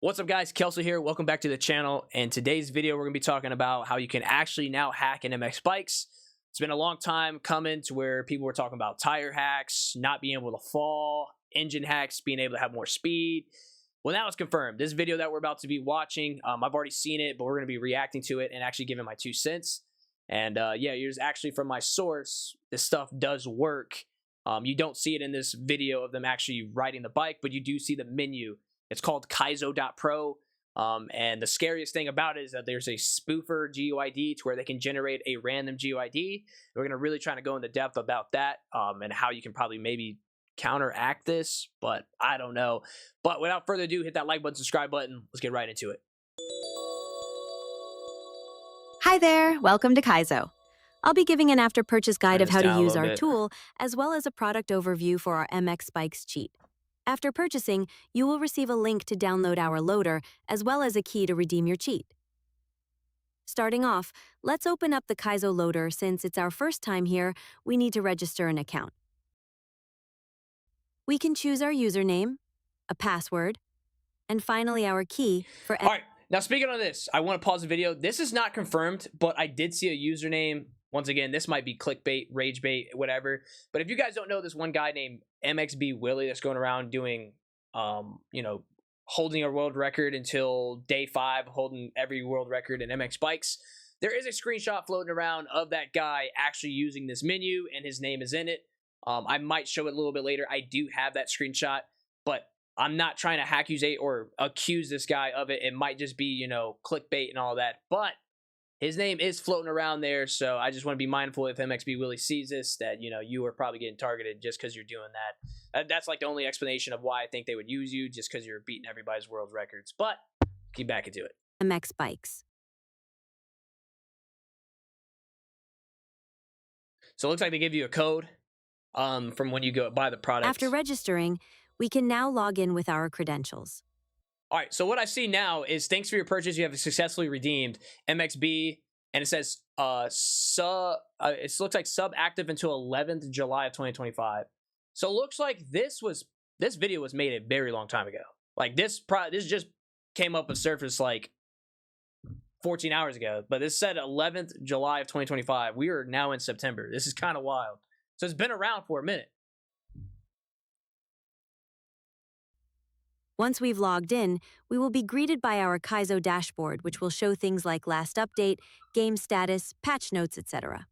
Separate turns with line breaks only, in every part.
What's up, guys? Kelso here. Welcome back to the channel. And today's video, we're going to be talking about how you can actually now hack in MX bikes. It's been a long time coming to where people were talking about tire hacks, not being able to fall, engine hacks, being able to have more speed. Well, now it's confirmed. This video that we're about to be watching, I've already seen it, but we're going to be reacting to it and actually giving my 2 cents. And yeah, here's actually from my source. This stuff does work. You don't see it in this video of them actually riding the bike, but you do see the menu. It's called Kaizo.pro. And the scariest thing about it is that there's a spoofer GUID to where they can generate a random GUID. We're going to really try to go into depth about that and how you can probably maybe counteract this, but I don't know. But without further ado, hit that like button, subscribe button. Let's get right into it.
Hi there, welcome to Kaizo. I'll be giving an after-purchase guide of how to use our
bit.
tool, as well as a product overview for our MX Bikes cheat. After purchasing, you will receive a link to download our loader, as well as a key to redeem your cheat. Starting off, let's open up the Kaizo loader. Since it's our first time here, we need to register an account. We can choose our username, a password, and finally our key for...
All right, now speaking of this, I want to pause the video. This is not confirmed, but I did see a username. Once again, this might be clickbait, rage bait, whatever. But if you guys don't know, this one guy named MXB Willie that's going around doing, holding a world record until day 5, holding every world record in MX bikes. There is a screenshot floating around of that guy actually using this menu, and his name is in it. I might show it a little bit later. I do have that screenshot, but I'm not trying to accusate or accuse this guy of it. It might just be, clickbait and all that. But his name is floating around there, so I just want to be mindful if MXB Willie sees this, that, you are probably getting targeted just because you're doing that. That's like the only explanation of why I think they would use you, just because you're beating everybody's world records. But keep back into it.
MX Bikes.
So it looks like they give you a code from when you go buy the product.
After registering, we can now log in with our credentials.
All right, so what I see now is thanks for your purchase. You have successfully redeemed MXB, and it says it looks like sub active until 11th July of 2025. So it looks like this video was made a very long time ago. Like this just came up with surface like 14 hours ago, but this said 11th July of 2025. We are now in September. This is kind of wild. So it's been around for a minute.
Once we've logged in, we will be greeted by our Kaizo dashboard, which will show things like last update, game status, patch notes, etc.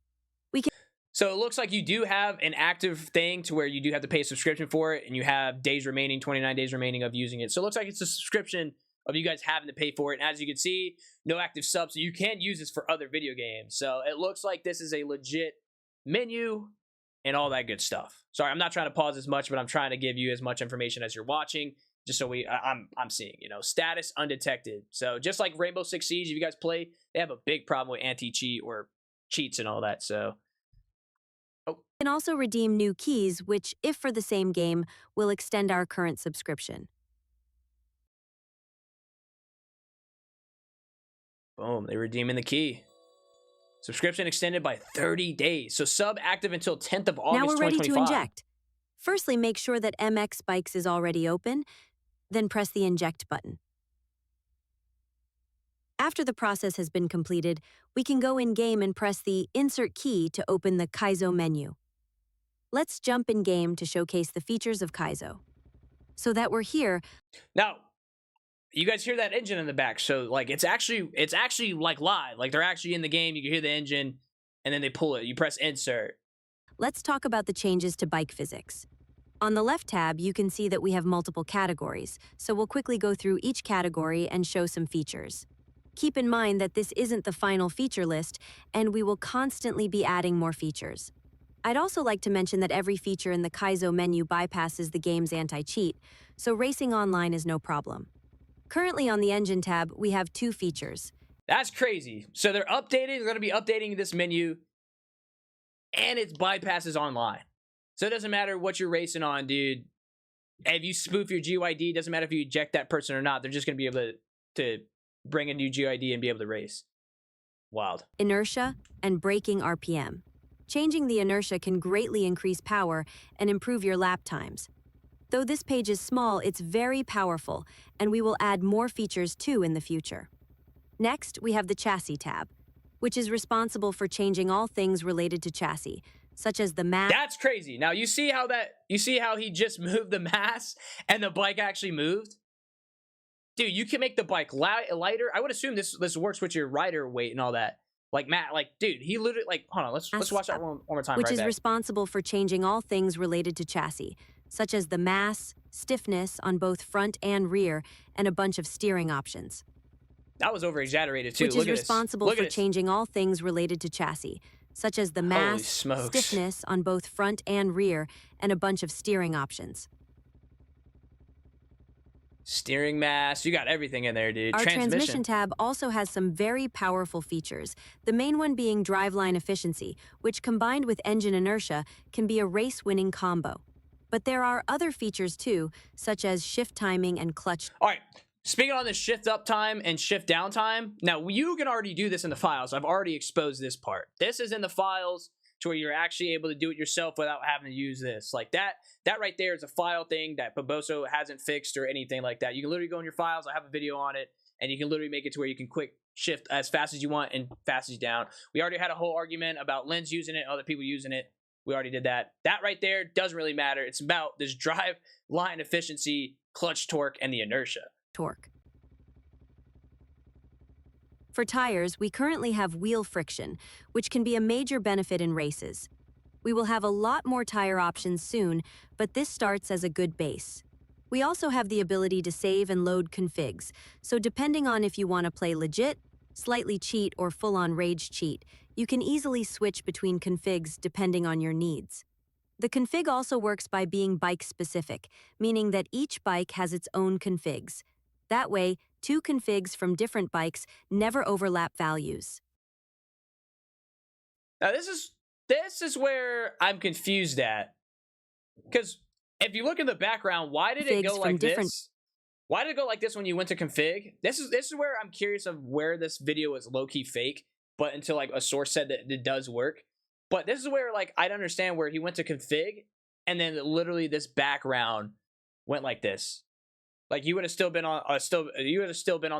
So it looks like you do have an active thing to where you do have to pay a subscription for it, and you have days remaining, 29 days remaining of using it. So it looks like it's a subscription of you guys having to pay for it. And as you can see, no active subs, so you can use this for other video games. So it looks like this is a legit menu and all that good stuff. Sorry, I'm not trying to pause as much, but I'm trying to give you as much information as you're watching. Just so I'm seeing, status undetected. So just like Rainbow Six Siege, if you guys play, they have a big problem with anti-cheat or cheats and all that. So,
You can also redeem new keys, which, if for the same game, will extend our current subscription.
Boom, they're redeeming the key. Subscription extended by 30 days. So sub active until 10th of August.
Now we're ready to
2025.
inject. Firstly, make sure that MX Bikes is already open. Then press the Inject button. After the process has been completed, we can go in-game and press the Insert key to open the Kaizo menu. Let's jump in-game to showcase the features of Kaizo. So that we're here...
Now, you guys hear that engine in the back, so like it's actually like live. Like they're actually in the game, you can hear the engine, and then they pull it. You press Insert.
Let's talk about the changes to bike physics. On the left tab, you can see that we have multiple categories, so we'll quickly go through each category and show some features. Keep in mind that this isn't the final feature list, and we will constantly be adding more features. I'd also like to mention that every feature in the Kaizo menu bypasses the game's anti-cheat, so racing online is no problem. Currently on the engine tab, we have 2 features.
That's crazy. So they're going to be updating this menu, and it bypasses online. So it doesn't matter what you're racing on, dude. If you spoof your GUID, doesn't matter if you eject that person or not. They're just going to be able to bring a new GUID and be able to race. Wild.
Inertia and braking RPM. Changing the inertia can greatly increase power and improve your lap times. Though this page is small, it's very powerful, and we will add more features too in the future. Next, we have the Chassis tab, which is responsible for changing all things related to chassis, such as the mass.
That's crazy. Now you see how he just moved the mass and the bike actually moved? Dude, you can make the bike lighter. I would assume this works with your rider weight and all that. Like Matt, like dude, he literally hold on, let's watch that one more time.
Which
right
is
back.
responsible for changing all things related to chassis, such as the mass, stiffness on both front and rear, and a bunch of steering options.
That was over exaggerated too.
Which is responsible for changing all things related to chassis, such as the mass, stiffness on both front and rear, and a bunch of steering options.
Steering mass, you got everything in there, dude.
Our transmission tab also has some very powerful features, the main one being driveline efficiency, which combined with engine inertia can be a race-winning combo. But there are other features too, such as shift timing and clutch.
All right, speaking on the shift up time and shift down time, now you can already do this in the files. I've already exposed this part. This is in the files to where you're actually able to do it yourself without having to use this. Like that right there is a file thing that Boboso hasn't fixed or anything like that. You can literally go in your files. I have a video on it, and you can literally make it to where you can quick shift as fast as you want and fast as down. We already had a whole argument about Lens using it, other people using it. We already did that. That right there doesn't really matter. It's about this drive line efficiency, clutch torque, and the inertia.
Torque. For tires, we currently have wheel friction, which can be a major benefit in races. We will have a lot more tire options soon, but this starts as a good base. We also have the ability to save and load configs, so depending on if you want to play legit, slightly cheat, or full-on rage cheat, you can easily switch between configs depending on your needs. The config also works by being bike-specific, meaning that each bike has its own configs. That way, two configs from different bikes never overlap values.
Now this is where I'm confused at, because if you look in the background, why did it go like this? Why did it go like this when you went to config? This is where I'm curious of where this video is low-key fake, but until like a source said that it does work. But this is where like I'd understand where he went to config and then literally this background went like this. Like you would have still been on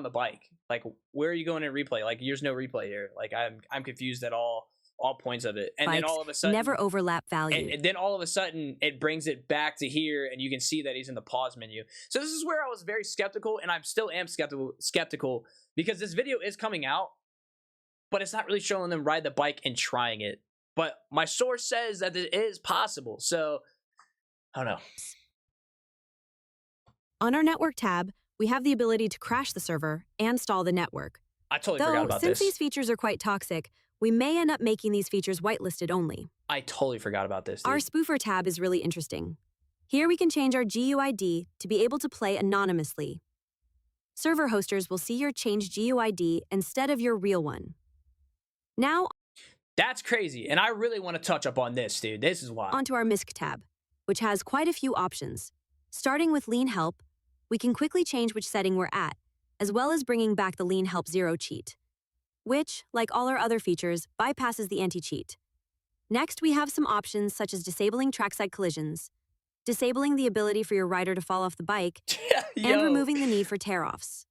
the bike. Like where are you going in replay? Like there's no replay here. Like I'm confused at all points of it. And
bikes
then all of a sudden
never overlap value.
And then all of a sudden it brings it back to here and you can see that he's in the pause menu. So this is where I was very skeptical, and I still am skeptical because this video is coming out, but it's not really showing them ride the bike and trying it. But my source says that it is possible. So I don't know.
On our network tab, we have the ability to crash the server and stall the network.
I totally forgot about this.
Since these features are quite toxic, we may end up making these features whitelisted only.
I totally forgot about this, dude.
Our spoofer tab is really interesting. Here we can change our GUID to be able to play anonymously. Server hosters will see your changed GUID instead of your real one. Now,
that's crazy, and I really want to touch up on this, dude. This is why.
Onto our MISC tab, which has quite a few options. Starting with Lean Help, we can quickly change which setting we're at, as well as bringing back the Lean Help 0 cheat, which, like all our other features, bypasses the anti-cheat. Next, we have some options such as disabling trackside collisions, disabling the ability for your rider to fall off the bike, and removing the need for tear-offs.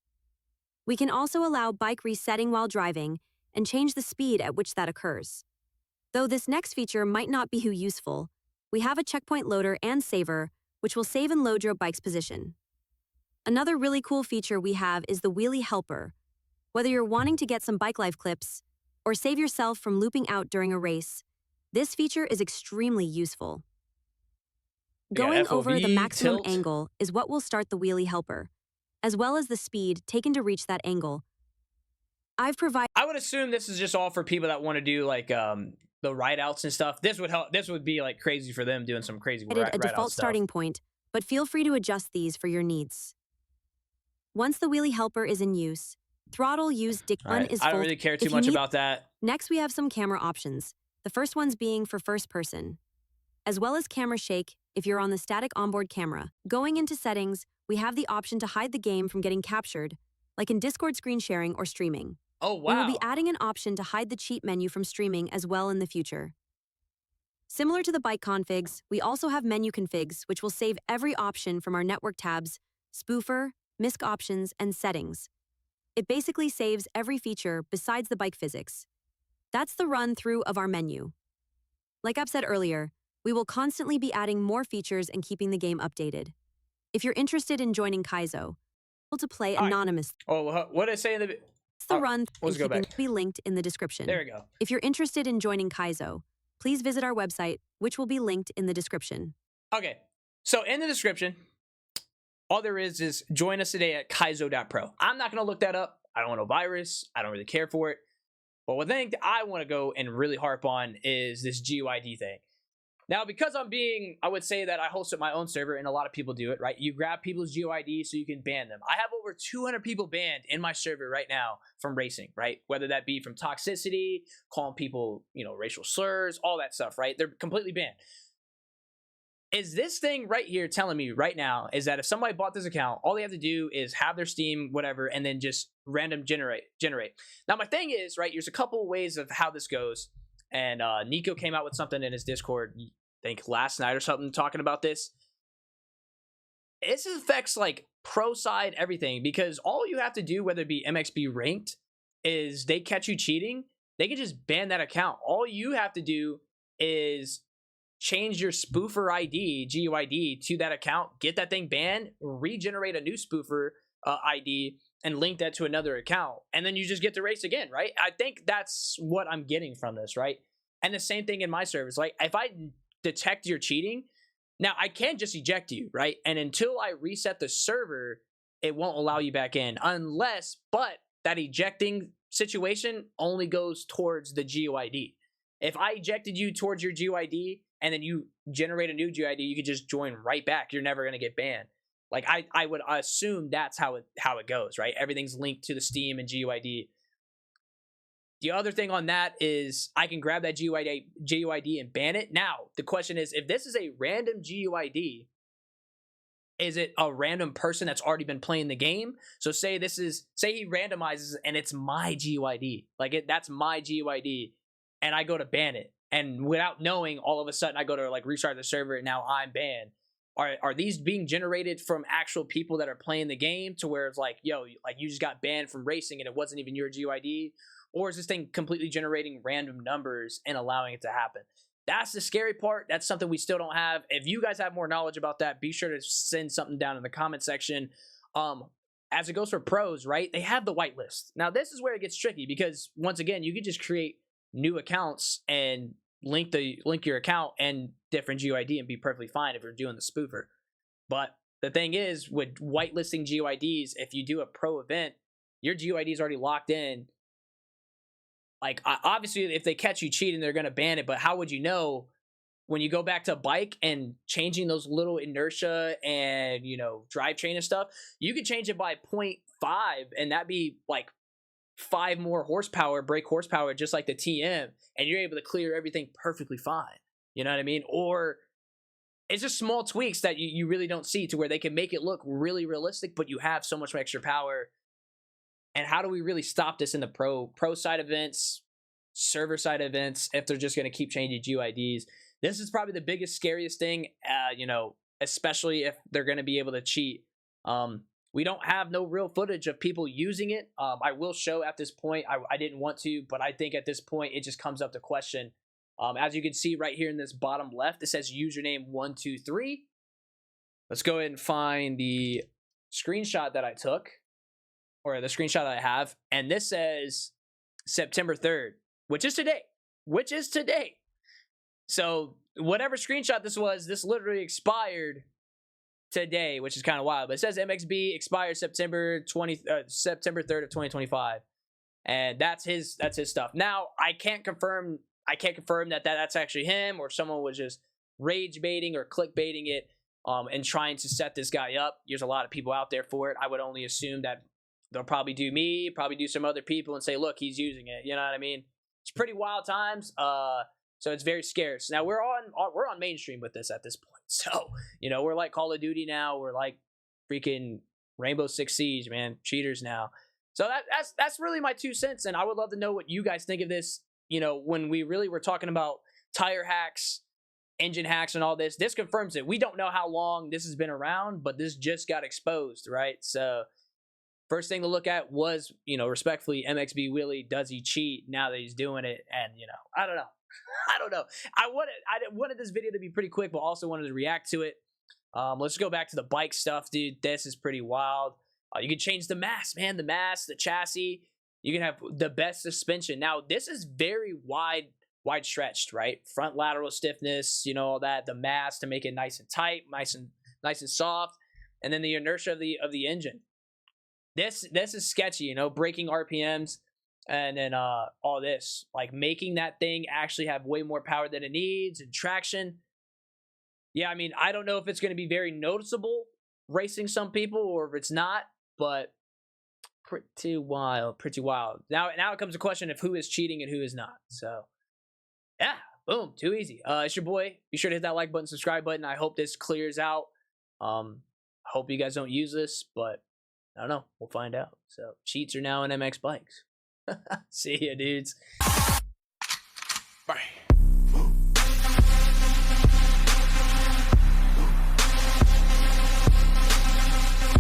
We can also allow bike resetting while driving and change the speed at which that occurs. Though this next feature might not be useful, we have a checkpoint loader and saver, which will save and load your bike's position. Another really cool feature we have is the wheelie helper. Whether you're wanting to get some bike life clips or save yourself from looping out during a race, this feature is extremely useful. Going over the maximum angle is what will start the wheelie helper, as well as the speed taken to reach that angle. I
would assume this is just all for people that want to do like the ride outs and stuff. This would help. This would be like crazy for them doing some crazy ride out stuff.
A default starting point, but feel free to adjust these for your needs. Once the wheelie helper is in use, throttle use
I don't really care too much about that.
Next, we have some camera options. The first ones being for first person, as well as camera shake if you're on the static onboard camera. Going into settings, we have the option to hide the game from getting captured, like in Discord screen sharing or streaming.
Oh, wow.
We will be adding an option to hide the cheat menu from streaming as well in the future. Similar to the bike configs, we also have menu configs, which will save every option from our network tabs, spoofer, misc options, and settings. It basically saves every feature besides the bike physics. That's the run through of our menu. Like I've said earlier, we will constantly be adding more features and keeping the game updated. If you're interested in joining Kaizo, able to play
All right.
anonymous.
Oh, what did I say in the?
It's the run
Let's
and
go
keeping
back.
be linked in the description.
There we go.
If you're interested in joining Kaizo, please visit our website, which will be linked in the description.
Okay, so in the description, all there is join us today at kaizo.pro. I'm not going to look that up. I don't want no virus. I don't really care for it. But one thing that I want to go and really harp on is this GUID thing. Now, because I would say that I hosted my own server, and a lot of people do it, right? You grab people's GUID so you can ban them. I have over 200 people banned in my server right now from racing, right? Whether that be from toxicity, calling people, racial slurs, all that stuff, right? They're completely banned. Is this thing right here telling me right now is that if somebody bought this account, all they have to do is have their Steam, whatever, and then just random generate. Now, my thing is, right, there's a couple ways of how this goes. And Nico came out with something in his Discord, I think last night or something, talking about this. This affects like pro side everything, because all you have to do, whether it be MXB ranked, is they catch you cheating, they can just ban that account. All you have to do is change your spoofer ID, GUID, to that account, get that thing banned, regenerate a new spoofer ID, and link that to another account, and then you just get to race again, right? I think that's what I'm getting from this, right? And the same thing in my service. Like, if I detect you're cheating, now I can just eject you, right? And until I reset the server, it won't allow you back in, but that ejecting situation only goes towards the GUID. If I ejected you towards your GUID and then you generate a new GUID, you could just join right back. You're never going to get banned. Like, I would assume that's how it goes, right? Everything's linked to the Steam and GUID. The other thing on that is I can grab that GUID and ban it. Now, the question is, if this is a random GUID, is it a random person that's already been playing the game? So say he randomizes and it's my GUID. That's my GUID, and I go to ban it. And without knowing, all of a sudden I go to restart the server and now I'm banned. Are these being generated from actual people that are playing the game, to where it's like, yo, you just got banned from racing and it wasn't even your GUID? Or is this thing completely generating random numbers and allowing it to happen? That's the scary part. That's something we still don't have. If you guys have more knowledge about that, be sure to send something down in the comment section. As it goes for pros, right? They have the whitelist. Now, this is where it gets tricky, because once again, you could just create new accounts and link your account and different GUID and be perfectly fine if you're doing the spoofer. But the thing is, with whitelisting GUIDs, if you do a pro event, your GUID is already locked in. Like, obviously, if they catch you cheating, they're going to ban it. But how would you know when you go back to bike and changing those little inertia and, drivetrain and stuff? You could change it by 0.5, and that'd be like 5 more horsepower, brake horsepower, just like the TM, and you're able to clear everything perfectly fine. You know what I mean? Or it's just small tweaks that you really don't see, to where they can make it look really realistic, but you have so much extra power. And how do we really stop this in the pro side events, server side events, if they're just going to keep changing GUIDs? This is probably the biggest, scariest thing, especially if they're going to be able to cheat. We don't have no real footage of people using it. I will show at this point. I didn't want to, but I think at this point it just comes up to question. As you can see right here in this bottom left, it says username 123. Let's go ahead and find the screenshot that I took, or the screenshot that I have, and this says September 3rd, which is today. So whatever screenshot this was, this literally expired today, which is kind of wild. But it says MXB expired September 3rd of 2025, and that's his stuff. Now, I can't confirm that that's actually him, or someone was just rage baiting or clickbaiting it, and trying to set this guy up. There's a lot of people out there for it. I would only assume that they'll probably do some other people and say, look, he's using it. You know what I mean? It's pretty wild times. So it's very scarce. Now we're on mainstream with this at this point. So, we're like Call of Duty now. We're like freaking Rainbow Six Siege, man. Cheaters now. So that's really my 2 cents. And I would love to know what you guys think of this. When we really were talking about tire hacks engine hacks and all this. This confirms it. We don't know how long this has been around, but this just got exposed, right? So first thing to look at was, respectfully, MXB Willie, does he cheat now that he's doing it? And, I don't know. I don't know. I wanted this video to be pretty quick, but also wanted to react to it. Let's go back to the bike stuff, dude. This is pretty wild. You can change the mass, man. The mass, the chassis. You can have the best suspension. Now, this is very wide stretched, right? Front lateral stiffness, all that. The mass to make it nice and tight, nice and soft, and then the inertia of the engine. This is sketchy, breaking RPMs, and then all this, like making that thing actually have way more power than it needs and traction. Yeah, I mean, I don't know if it's going to be very noticeable racing some people or if it's not, but pretty wild. Now it comes to question of who is cheating and who is not. So, yeah, boom, too easy. It's your boy. Be sure to hit that like button, subscribe button. I hope this clears out. Hope you guys don't use this, but I don't know. We'll find out. So, cheats are now in MX bikes. See ya, dudes.
Bye.